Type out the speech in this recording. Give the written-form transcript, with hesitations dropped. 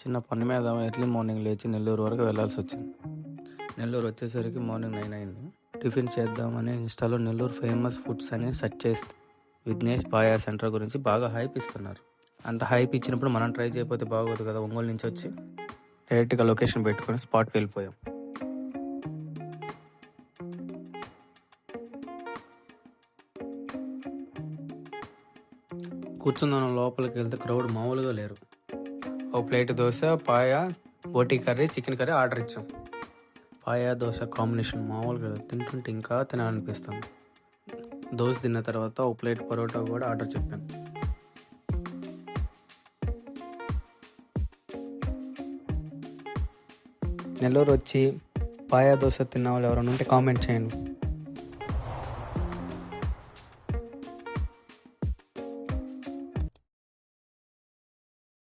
చిన్న పని మీద ఎర్లీ మార్నింగ్ లేచి నెల్లూరు వరకు వెళ్ళాల్సి వచ్చింది. నెల్లూరు వచ్చేసరికి మార్నింగ్ 9 అయింది. టిఫిన్ చేద్దామని ఇన్స్టాలో నెల్లూరు ఫేమస్ ఫుడ్స్ అని సెర్చ్ చేస్తే విఘ్నేష్ పాయా సెంటర్ గురించి బాగా హైప్ ఇస్తున్నారు. అంత హైప్ ఇచ్చినప్పుడు మనం ట్రై చేయకపోతే బాగోదు కదా. ఒంగోలు నుంచి వచ్చి డైరెక్ట్గా లొకేషన్ పెట్టుకొని స్పాట్కి వెళ్ళిపోయాం. కూర్చుందాం లోపలికి వెళ్తే క్రౌడ్ మామూలుగా లేరు. ఒక ప్లేట్ దోశ, పాయ, బోటీ కర్రీ, చికెన్ కర్రీ ఆర్డర్ ఇచ్చాం. పాయ దోశ కాంబినేషన్ మామూలుగా తింటుంటే ఇంకా తినాలనిపిస్తుంది. దోశ తిన్న తర్వాత ఒక ప్లేట్ పరోటా కూడా ఆర్డర్ చెప్పాను. నెల్లూరు వచ్చి పాయ దోశ తిన్న వాళ్ళు ఎవరైనా ఉంటే కామెంట్ చేయండి.